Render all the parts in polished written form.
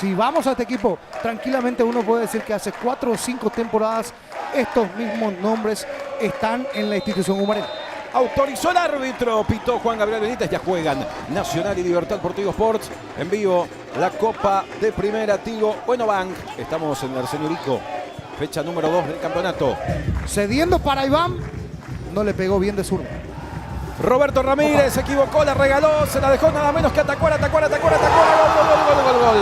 Si vamos a este equipo, tranquilamente uno puede decir que hace 4 o 5 temporadas estos mismos nombres están en la institución humareda. Autorizó el árbitro, pitó Juan Gabriel Benítez. Ya juegan Nacional y Libertad por Tigo Sports. En vivo, la Copa de Primera Tigo Buenobank. Estamos en el Arsenio Urico, fecha número 2 del campeonato. Cediendo para Iván, no le pegó bien de zurdo. Roberto Ramírez se equivocó, la regaló, se la dejó nada menos que Tacuara, gol, gol, gol, gol, gol, gol, gol.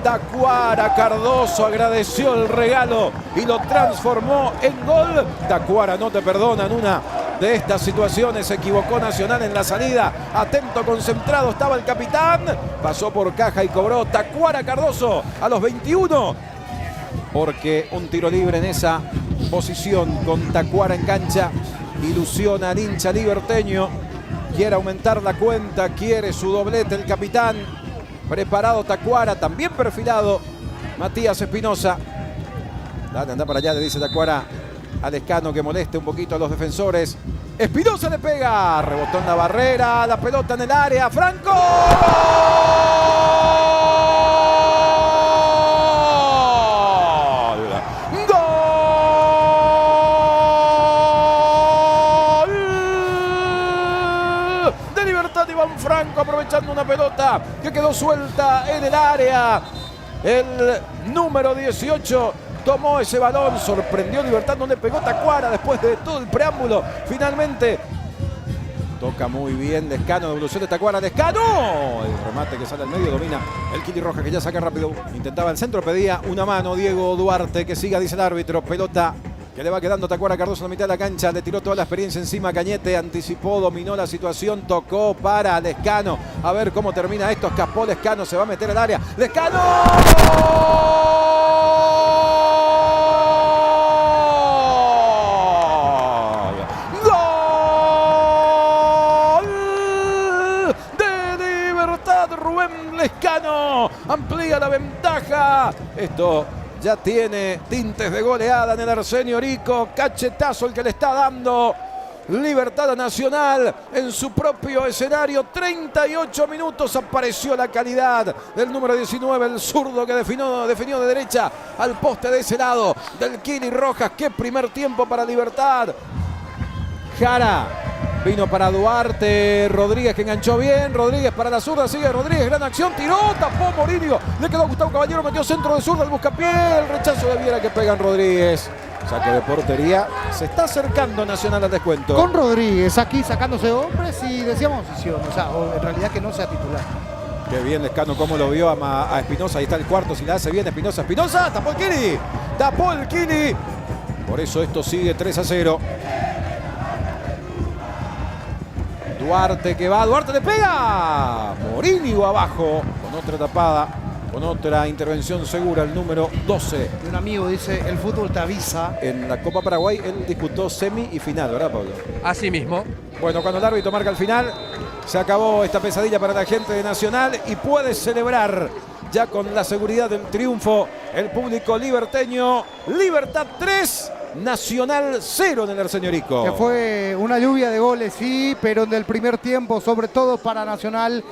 Tacuara Cardoso agradeció el regalo y lo transformó en gol. Tacuara no te perdonan una de estas situaciones. Se equivocó Nacional en la salida. Atento, concentrado estaba el capitán. Pasó por caja y cobró Tacuara Cardoso a los 21. Porque un tiro libre en esa posición con Tacuara en cancha ilusiona al hincha liberteño. Quiere aumentar la cuenta, quiere su doblete el capitán. Preparado Tacuara, también perfilado Matías Espinosa. Dale, anda para allá, le dice Tacuara a Lescano que moleste un poquito a los defensores. Espinosa le pega, rebotó en la barrera, la pelota en el área, Franco. Iván Franco aprovechando una pelota que quedó suelta en el área. El número 18 tomó ese balón, sorprendió Libertad, donde pegó Tacuara después de todo el preámbulo. Finalmente toca muy bien Lescano, devolución de Tacuara, Lescano. El remate que sale al medio, domina el Kili Rojas que ya saca rápido. Intentaba el centro, pedía una mano Diego Duarte, que siga, dice el árbitro. Pelota que le va quedando Tacuara Cardoso en la mitad de la cancha. Le tiró toda la experiencia encima a Cañete. Anticipó, dominó la situación. Tocó para Lescano. A ver cómo termina esto. Escapó Lescano. Se va a meter al área. ¡Lescano! ¡Gol! De Libertad, Rubén Lescano. Amplía la ventaja. Esto ya tiene tintes de goleada en el Arsenio Urico. Cachetazo el que le está dando Libertad Nacional en su propio escenario. 38 minutos apareció la calidad del número 19, el zurdo que definió de derecha al poste de ese lado del Kili Rojas. Qué primer tiempo para Libertad. Jara vino para Duarte, Rodríguez que enganchó bien, Rodríguez para la zurda, sigue Rodríguez, gran acción, tiró, tapó Morínigo, le quedó Gustavo Caballero, metió centro de zurda, el buscapié, el rechazo de Viera que pegan Rodríguez. Saque de portería, se está acercando Nacional al descuento. Con Rodríguez aquí sacándose hombres y decíamos opción, o sea, en realidad que no sea titular. Qué bien Lescano cómo lo vio a Espinosa, ahí está el cuarto, si la hace bien Espinosa, tapó el Kili, tapó el Kili. Por eso esto sigue 3-0. Duarte que va, Duarte le pega. Morínigo abajo, con otra tapada, con otra intervención segura, el número 12. Y un amigo dice, el fútbol te avisa. En la Copa Paraguay él disputó semi y final, ¿verdad, Pablo? Así mismo. Bueno, cuando el árbitro marca el final, se acabó esta pesadilla para la gente de Nacional y puede celebrar ya con la seguridad del triunfo el público liberteño. Libertad 3. Nacional 0 en el Arsenio Urico. Que fue una lluvia de goles, sí, pero en el primer tiempo, sobre todo para Nacional.